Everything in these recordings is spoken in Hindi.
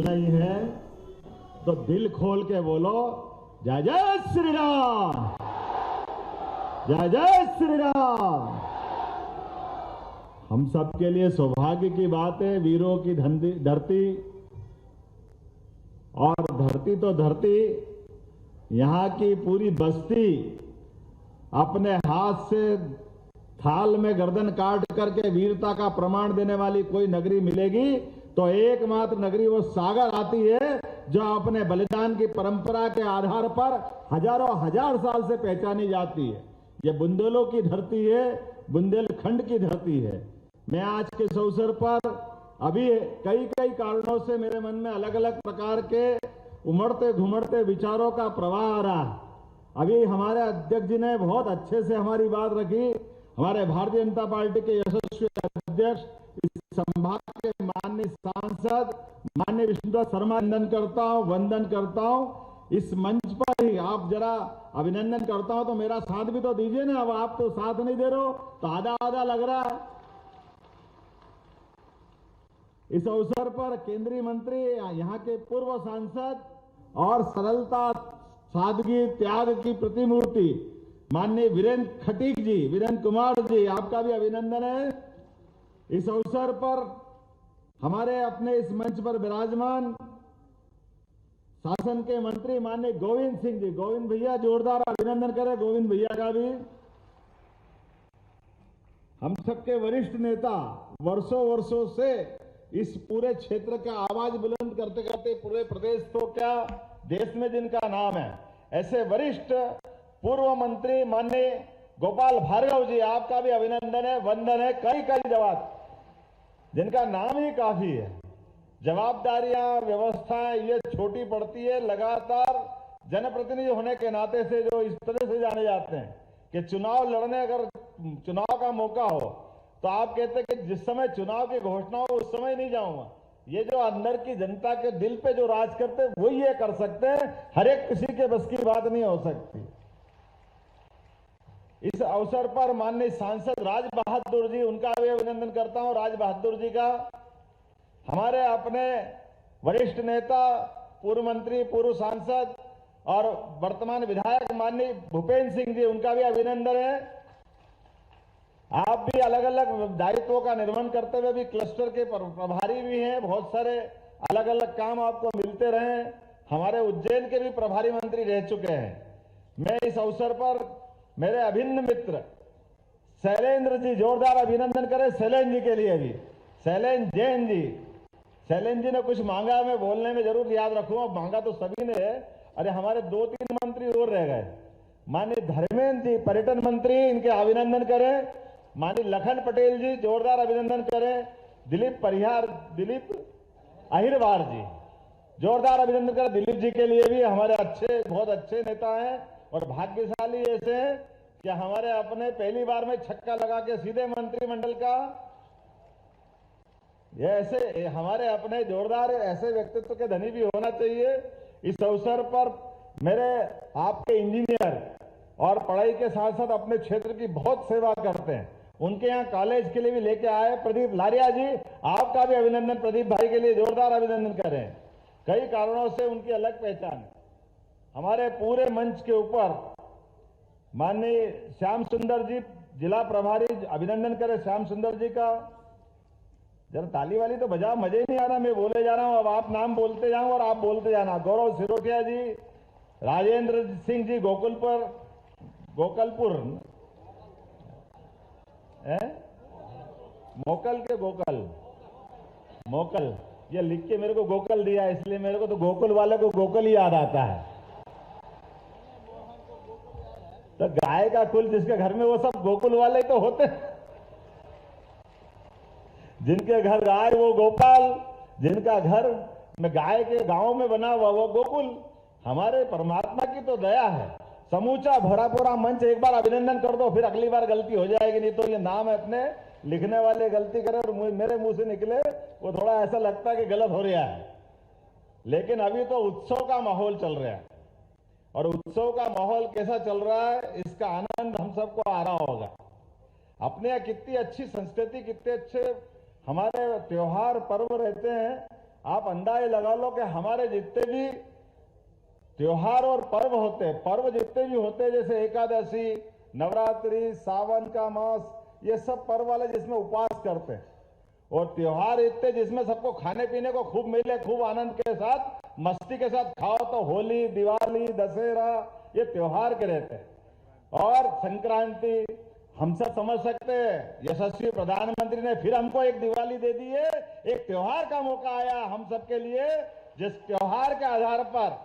नहीं है तो दिल खोल के बोलो, जय जय श्री राम, जय जय श्री राम। हम सबके लिए सौभाग्य की बात है, वीरों की धरती, और धरती तो धरती, यहां की पूरी बस्ती अपने हाथ से थाल में गर्दन काट करके वीरता का प्रमाण देने वाली कोई नगरी मिलेगी तो एकमात्र नगरी वो सागर आती है, जो अपने बलिदान की परंपरा के आधार पर हजारों हजार साल से पहचानी जाती है। ये बुंदेलों की धरती है, बुंदेलखंड की धरती है। मैं आज के इस अवसर पर अभी कई कारणों से मेरे मन में अलग अलग प्रकार के उमड़ते घुमड़ते विचारों का प्रवाह आ रहा है। अभी हमारे अध्यक्ष जी ने बहुत अच्छे से हमारी बात रखी। हमारे भारतीय जनता पार्टी के यशस्वी अध्यक्ष, इस संभाग के माननीय सांसद माननीय विष्णुदत्त शर्मा, वंदन करता हूं। इस मंच पर ही आप जरा अभिनंदन करता हूं तो मेरा साथ भी तो दीजिए ना। अब आप तो साथ नहीं दे रहे हो तो आधा आधा लग रहा है। इस अवसर पर केंद्रीय मंत्री, यहाँ के पूर्व सांसद और सरलता, सादगी, त्याग की प्रतिमूर्ति माननीय वीरेंद्र खटीक जी, वीरेंद्र कुमार जी, आपका भी अभिनंदन है। इस अवसर पर हमारे अपने इस मंच पर विराजमान शासन के मंत्री माननीय गोविंद सिंह जी, गोविंद भैया, जोरदार अभिनंदन करें गोविंद भैया का भी। हम सबके वरिष्ठ नेता, वर्षों से इस पूरे क्षेत्र का आवाज बुलंद करते करते पूरे प्रदेश तो क्या देश में जिनका नाम है, ऐसे वरिष्ठ पूर्व मंत्री माननीय गोपाल भार्गव जी, आपका भी अभिनंदन है, वंदन है। कई जवाब जिनका नाम ही काफी है। जवाबदारियां, व्यवस्थाएं ये छोटी पड़ती है। लगातार जनप्रतिनिधि होने के नाते से जो इस तरह से जाने जाते हैं कि चुनाव लड़ने, अगर चुनाव का मौका हो तो आप कहते हैं कि जिस समय चुनाव की घोषणा हो उस समय नहीं जाऊंगा। ये जो अंदर की जनता के दिल पे जो राज करते हैं वही ये कर सकते हैं, हर एक किसी के बस की बात नहीं हो सकती। इस अवसर पर माननीय सांसद राज बहादुर जी, उनका भी अभिनंदन करता हूं। राज बहादुर जी का, हमारे अपने वरिष्ठ नेता, पूर्व मंत्री, पूर्व सांसद और वर्तमान विधायक माननीय भूपेंद्र सिंह जी, उनका भी अभिनंदन है। आप भी अलग अलग दायित्वों का निर्वहन करते हुए भी क्लस्टर के प्रभारी भी हैं। बहुत सारे अलग अलग काम आपको मिलते रहे। हमारे उज्जैन के भी प्रभारी मंत्री रह चुके हैं। मैं इस अवसर पर मेरे अभिन्न मित्र शैलेंद्र जी, जोरदार अभिनंदन करें शैलेंद्र जी के लिए भी। शैलेंद्र जैन जी, शैलेंद्र जी ने कुछ मांगा, मैं बोलने में जरूर याद रखूंगा। मांगा तो सभी ने है। अरे हमारे 2-3 मंत्री और रह गए। माननीय धर्मेंद्र जी, पर्यटन मंत्री, इनके अभिनंदन करें। माननीय लखन पटेल जी, जोरदार अभिनंदन करें। दिलीप अहिरवार जी, जोरदार अभिनंदन करें। दिलीप जी के लिए भी हमारे बहुत अच्छे नेता हैं और भाग्यशाली ऐसे हैं कि हमारे अपने पहली बार में छक्का लगा के सीधे मंत्रिमंडल का, ये ऐसे हमारे अपने जोरदार ऐसे व्यक्तित्व के धनी भी होना चाहिए। इस अवसर पर मेरे आपके इंजीनियर और पढ़ाई के साथ साथ अपने क्षेत्र की बहुत सेवा करते हैं, उनके यहाँ कॉलेज के लिए भी लेके आए प्रदीप लारिया जी, आपका भी अभिनंदन। प्रदीप भाई के लिए जोरदार अभिनंदन करें। कई कारणों से उनकी अलग पहचान। हमारे पूरे मंच के ऊपर माननीय श्याम सुंदर जी, जिला प्रभारी, अभिनंदन करें श्याम सुंदर जी का। जरा ताली वाली तो बजाओ, मजे ही नहीं आ रहा। मैं बोले जा रहा हूं, अब आप नाम बोलते जाओ और आप बोलते जाना। गौरव सिरोटिया जी, राजेंद्र सिंह जी, गोकलपुर मोकल, ये लिख के मेरे को गोकल दिया, इसलिए मेरे को तो गोकुल वाले को गोकल ही याद आता है। तो गाय का कुल जिसके घर में, वो सब गोकुल वाले तो होते हैं। जिनके घर गाय वो गोपाल, जिनका घर में गाय के गांव में बना हुआ वो गोकुल। हमारे परमात्मा की तो दया है। समूचा भरा पूरा मंच एक बार अभिनंदन कर दो, फिर अगली बार गलती हो जाएगी। नहीं तो ये नाम अपने लिखने वाले गलती करे और मेरे मुंह से निकले, वो थोड़ा ऐसा लगता है कि गलत हो रहा है। लेकिन अभी तो उत्सव का माहौल चल रहा है, और उत्सव का माहौल कैसा चल रहा है इसका आनंद हम सबको आ रहा होगा। अपने यहाँ कितनी अच्छी संस्कृति, कितने अच्छे हमारे त्योहार पर्व रहते हैं। आप अंदाजा लगा लो कि हमारे जितने भी त्योहार और पर्व होते हैं, पर्व जितने भी होते हैं, जैसे एकादशी, नवरात्रि, सावन का मास, ये सब पर्व वाले जिसमें उपवास करते हैं, और त्योहार इतने जिसमें सबको खाने पीने को खूब मिले, खूब आनंद के साथ मस्ती के साथ खाओ, तो होली, दिवाली, दशहरा, ये त्योहार के रहते हैं। और संक्रांति हम सब समझ सकते हैं, यशस्वी प्रधानमंत्री ने फिर हमको एक दिवाली दे दी है, एक त्योहार का मौका आया हम सबके लिए, जिस त्योहार के आधार पर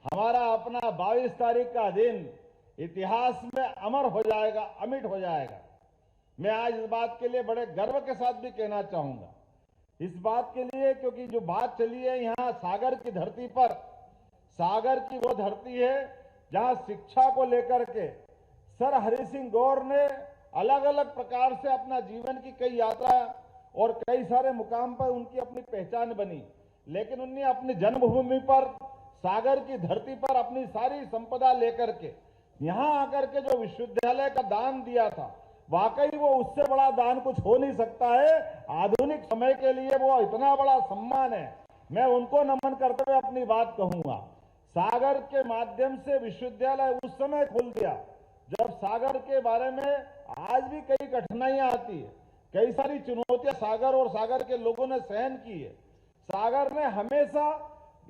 हमारा अपना 22 तारीख का दिन इतिहास में अमर हो जाएगा, अमिट हो जाएगा। मैं आज इस बात के लिए बड़े गर्व के साथ भी कहना चाहूंगा, इस बात के लिए क्योंकि जो बात चली है यहाँ सागर की धरती पर, सागर की वो धरती है जहां शिक्षा को लेकर के सर हरि सिंह गौर ने अलग अलग प्रकार से अपना जीवन की कई यात्रा और कई सारे मुकाम पर उनकी अपनी पहचान बनी, लेकिन उन्हें अपनी जन्मभूमि पर सागर की धरती पर अपनी सारी संपदा लेकर के यहां आकर के जो विश्वविद्यालय का दान दिया था, वाकई वो उससे बड़ा दान कुछ हो नहीं सकता है। आधुनिक समय के लिए वो इतना बड़ा सम्मान है। मैं उनको नमन करते हुए अपनी बात कहूंगा। सागर के माध्यम से विश्वविद्यालय उस समय खुल दिया जब सागर के बारे में आज भी कई कठिनाइयां आती है, कई सारी चुनौतियां सागर और सागर के लोगों ने सहन की है। सागर ने हमेशा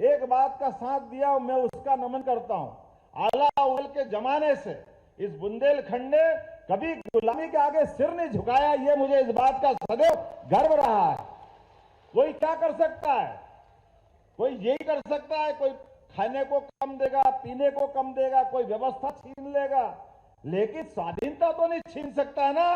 एक बात का साथ दिया और मैं उसका नमन करता हूं। अलाउद्दीन के जमाने से इस बुंदेलखंड ने कभी गुलामी के आगे सिर नहीं झुकाया, ये मुझे इस बात का सदैव गर्व रहा है। कोई क्या कर सकता है? कोई यही कर सकता है, कोई खाने को कम देगा, पीने को कम देगा, कोई व्यवस्था छीन लेगा, लेकिन स्वाधीनता तो नहीं छीन सकता है ना।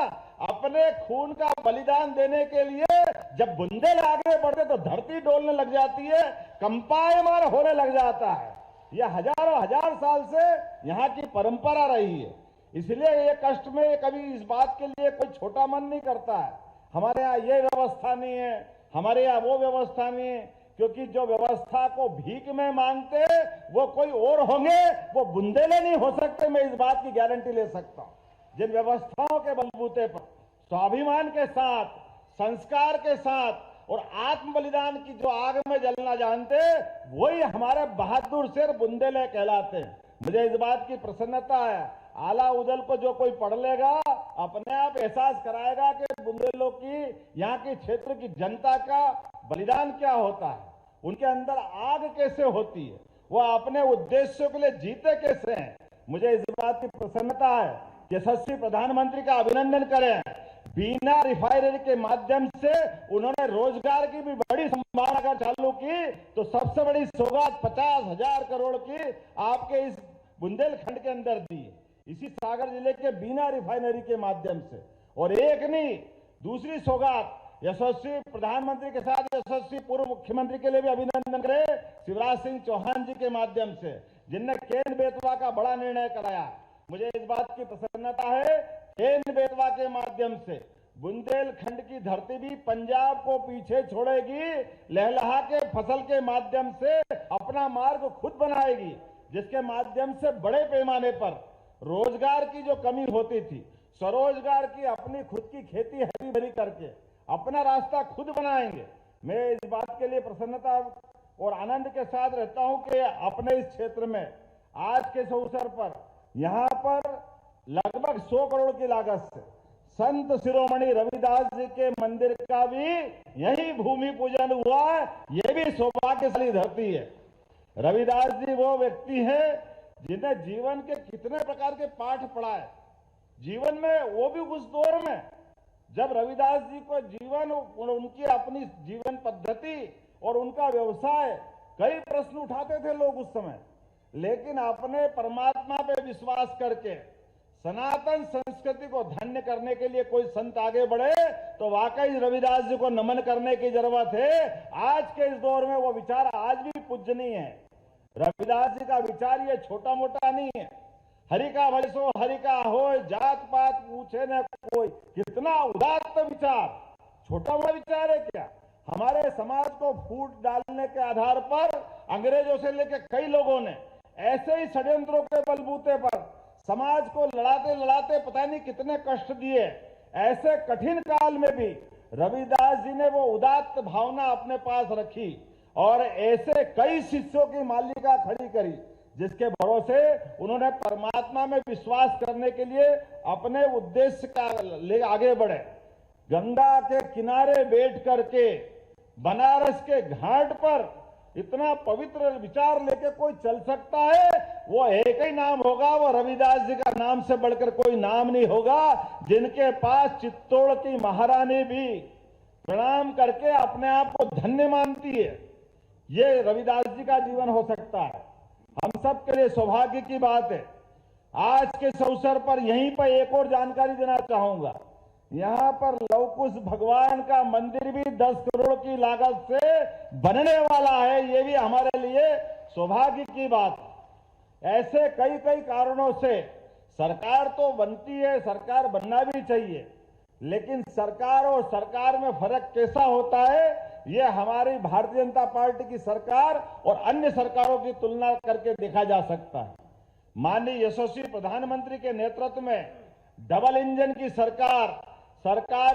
अपने खून का बलिदान देने के लिए जब बुंदेल आगे बढ़ते तो धरती डोलने लग जाती है, कंपायमान होने लग जाता है। यह हजारों हजार साल से यहाँ की परंपरा रही है। इसलिए ये कष्ट में कभी इस बात के लिए कोई छोटा मन नहीं करता है। हमारे यहाँ ये व्यवस्था नहीं है, हमारे यहाँ वो व्यवस्था नहीं है, क्योंकि जो व्यवस्था को भीख में मांगते वो कोई और होंगे, वो बुंदेले नहीं हो सकते। मैं इस बात की गारंटी ले सकता हूं। जिन व्यवस्थाओं के बलबूते पर स्वाभिमान के साथ, संस्कार के साथ और आत्म बलिदान की जो आग में जलना जानते, वही हमारे बहादुर शेर बुंदेले कहलाते हैं। मुझे इस बात की प्रसन्नता है, अलाउद्दीन को जो कोई पढ़ लेगा अपने आप एहसास कराएगा कि बुंदेलों की, यहाँ के क्षेत्र की जनता का बलिदान क्या होता है, उनके अंदर आग कैसे होती है, वो अपने उद्देश्यों के लिए जीते कैसे हैं। मुझे इस बात की प्रसन्नता है कि यशस्वी प्रधानमंत्री का अभिनंदन करें। बीना रिफाइनरी के माध्यम से उन्होंने रोजगार की भी बड़ी संभावना अगर चालू की तो सबसे बड़ी सौगात 50,000 करोड़ की आपके इस बुंदेलखंड के अंदर दी, इसी सागर जिले के बीना रिफाइनरी के माध्यम से। और एक नहीं, दूसरी सौगात यशस्वी प्रधानमंत्री के साथ यशस्वी पूर्व मुख्यमंत्री के लिए भी अभिनंदन करें, शिवराज सिंह चौहान जी के माध्यम से, जिनने केन बेतवा का बड़ा निर्णय कराया। मुझे इस बात की प्रसन्नता है, केन बेतवा के माध्यम से बुंदेलखंड की धरती भी पंजाब को पीछे छोड़ेगी, लहलहा के फसल के माध्यम से अपना मार्ग खुद बनाएगी, जिसके माध्यम से बड़े पैमाने पर रोजगार की जो कमी होती थी, स्वरोजगार की अपनी खुद की खेती हरी भरी करके अपना रास्ता खुद बनाएंगे। मैं इस बात के लिए प्रसन्नता और आनंद के साथ रहता हूं कि अपने इस क्षेत्र में आज के इस अवसर पर यहां पर लगभग 100 करोड़ की लागत से संत शिरोमणि रविदास जी के मंदिर का भी यही भूमि पूजन हुआ। यह भी सौभाग्यशाली धरती है। रविदास जी वो व्यक्ति है जिन्हें जीवन के कितने प्रकार के पाठ पढ़ाए जीवन में, वो भी उस दौर में जब रविदास जी को जीवन और उनकी अपनी जीवन पद्धति और उनका व्यवसाय, कई प्रश्न उठाते थे लोग उस समय, लेकिन अपने परमात्मा पे विश्वास करके सनातन संस्कृति को धन्य करने के लिए कोई संत आगे बढ़े तो वाकई रविदास जी को नमन करने की जरूरत है। आज के इस दौर में वो विचार आज भी पूजनीय है। रविदास जी का विचार ये छोटा मोटा नहीं है। हरि का भजसो हरि का होय, जात पात पूछे न कोई, कितना उदात्त विचार, छोटा बड़ा विचार है क्या? हमारे समाज को फूट डालने के आधार पर अंग्रेजों से लेकर कई लोगों ने ऐसे ही षड्यंत्रों के बलबूते पर समाज को लड़ाते लड़ाते पता नहीं कितने कष्ट दिए। ऐसे कठिन काल में भी रविदास जी ने वो उदात्त भावना अपने पास रखी और ऐसे कई शिष्यों की मालिका खड़ी करी जिसके भरोसे उन्होंने परमात्मा में विश्वास करने के लिए अपने उद्देश्य का ले आगे बढ़े। गंगा के किनारे बैठ करके बनारस के घाट पर इतना पवित्र विचार लेके कोई चल सकता है, वो एक ही नाम होगा, वो रविदास जी का नाम से बढ़कर कोई नाम नहीं होगा, जिनके पास चित्तौड़ की महारानी भी प्रणाम करके अपने आप को धन्य मानती है। ये रविदास जी का जीवन हो सकता है। हम सब के लिए सौभाग्य की बात है। आज के इस अवसर पर यहीं पर एक और जानकारी देना चाहूंगा। यहाँ पर लवकुश भगवान का मंदिर भी 10 करोड़ की लागत से बनने वाला है। ये भी हमारे लिए सौभाग्य की बात है। ऐसे कई कई कारणों से सरकार तो बनती है, सरकार बनना भी चाहिए, लेकिन सरकार और सरकार में फर्क कैसा होता है, ये हमारी भारतीय जनता पार्टी की सरकार और अन्य सरकारों की तुलना करके देखा जा सकता है। माननीय यशस्वी प्रधानमंत्री के नेतृत्व में डबल इंजन की सरकार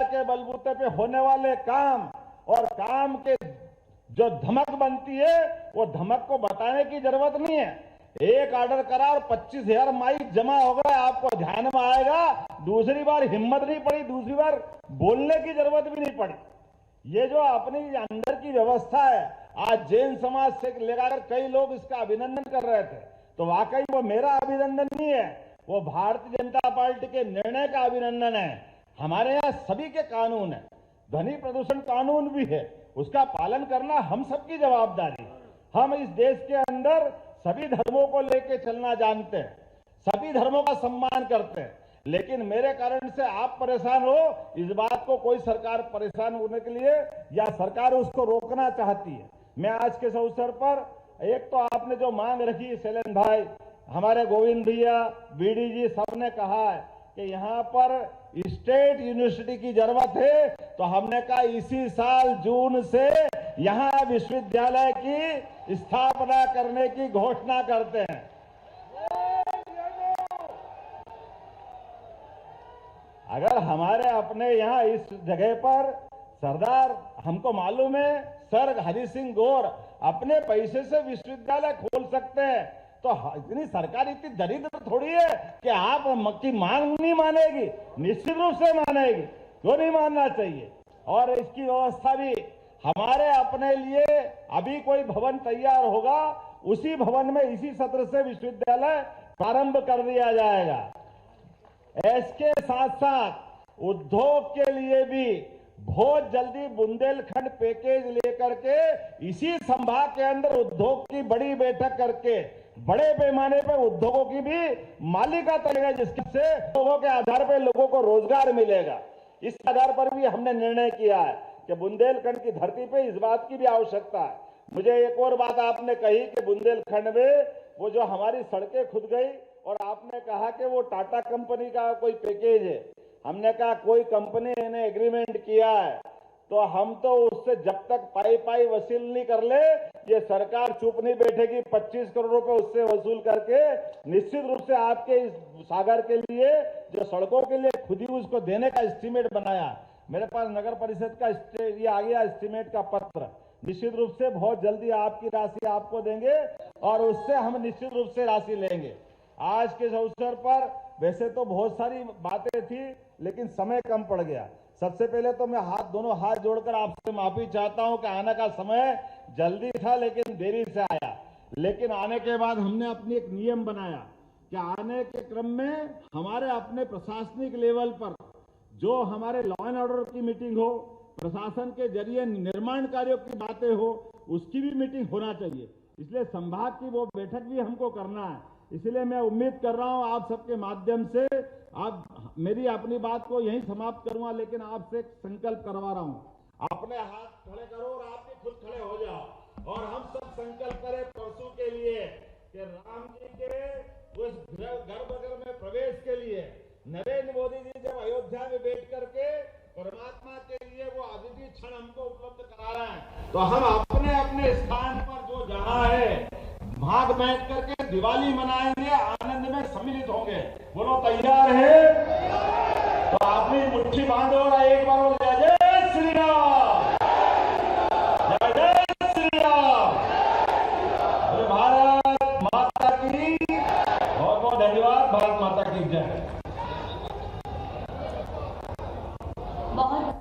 के बलबूते पे होने वाले काम और काम के जो धमक बनती है, वो धमक को बताने की जरूरत नहीं है। एक ऑर्डर करा और 25,000 माइक जमा हो गए, आपको ध्यान में आएगा। दूसरी बार हिम्मत नहीं पड़ी, दूसरी बार बोलने की जरूरत भी नहीं पड़ी। ये जो अपनी अंदर की व्यवस्था है, आज जैन समाज से लेकर कई लोग इसका अभिनंदन कर रहे थे, तो वाकई वो मेरा अभिनंदन नहीं है, वो भारतीय जनता पार्टी के निर्णय का अभिनंदन है। हमारे यहाँ सभी के कानून है, ध्वनि प्रदूषण कानून भी है, उसका पालन करना हम सबकी जवाबदारी है। हम इस देश के अंदर सभी धर्मों को लेकर चलना जानते हैं, सभी धर्मों का सम्मान करते हैं, लेकिन मेरे कारण से आप परेशान हो, इस बात को कोई सरकार परेशान होने के लिए या सरकार उसको रोकना चाहती है। मैं आज के इस अवसर पर एक तो आपने जो मांग रखी, शैलेंद्र भाई, हमारे गोविंद भैया, बीडी जी, सबने कहा है कि यहाँ पर स्टेट यूनिवर्सिटी की जरूरत है, तो हमने कहा इसी साल जून से यहाँ विश्वविद्यालय की स्थापना करने की घोषणा करते हैं। अगर हमारे अपने यहाँ इस जगह पर सरदार, हमको मालूम है सर हरि सिंह गौर अपने पैसे से विश्वविद्यालय खोल सकते हैं, तो इतनी सरकार इतनी दरिद्र थोड़ी है कि आप की मांग नहीं मानेगी, निश्चित रूप से मानेगी, क्यों नहीं मानना चाहिए। और इसकी व्यवस्था भी हमारे अपने लिए अभी कोई भवन तैयार होगा, उसी भवन में इसी सत्र से विश्वविद्यालय प्रारंभ कर दिया जाएगा। इसके साथ साथ उद्योग के लिए भी बहुत जल्दी बुंदेलखंड पैकेज लेकर के इसी संभाग के अंदर उद्योग की बड़ी बैठक करके बड़े पैमाने पर उद्योगों की भी मालिका तलेगा, जिससे लोगों के आधार पर लोगों को रोजगार मिलेगा। इस आधार पर भी हमने निर्णय किया है कि बुंदेलखंड की धरती पे इस बात की भी आवश्यकता है। मुझे एक और बात आपने कही कि बुंदेलखंड में वो जो हमारी सड़कें खुद गई, और आपने कहा कि वो टाटा कंपनी का कोई पैकेज है। हमने कहा कोई कंपनी ने एग्रीमेंट किया है तो हम तो उससे जब तक पाई वसूल नहीं कर ले, ये सरकार चुप नहीं बैठेगी। 25 करोड़ रुपए उससे वसूल करके निश्चित रूप से आपके इस सागर के लिए जो सड़कों के लिए खुद ही उसको देने का एस्टीमेट बनाया। मेरे पास नगर परिषद का ये आ गया एस्टीमेट का पत्र, निश्चित रूप से बहुत जल्दी आपकी राशि आपको देंगे और उससे हम निश्चित रूप से राशि लेंगे। आज के इस अवसर पर वैसे तो बहुत सारी बातें थी, लेकिन समय कम पड़ गया। सबसे पहले तो मैं दोनों हाथ जोड़कर आपसे माफी चाहता हूं कि आने का समय जल्दी था लेकिन देरी से आया। लेकिन आने के बाद हमने अपनी एक नियम बनाया कि आने के क्रम में हमारे अपने प्रशासनिक लेवल पर जो हमारे लॉ एंड ऑर्डर की मीटिंग हो, प्रशासन के जरिए निर्माण कार्यों की बातें हो, उसकी भी मीटिंग होना चाहिए। इसलिए संभाग की वो बैठक भी हमको करना है। इसलिए मैं उम्मीद कर रहा हूं आप सबके माध्यम से, आप मेरी अपनी बात को यहीं समाप्त करूंगा, लेकिन आपसे संकल्प करवा रहा हूं। अपने हाथ खड़े करो और आप भी खुद खड़े हो जाओ और हम सब संकल्प करें परसों के लिए कि राम जी के उस गर्भगृह में प्रवेश के लिए नरेंद्र मोदी जी जब अयोध्या में बैठ करके परमात्मा के लिए वो अद्वितीय क्षण हमको उपलब्ध करा रहे हैं, तो हम अपने अपने स्थान पर जो जहां है भाग बैठ करके दिवाली मनाएंगे, आनंद में सम्मिलित होंगे। बोलो तैयार है? तो अपनी मुट्ठी बांधो और एक बार जय जय श्री राम, जय जय श्री राम। भारत माता की जय।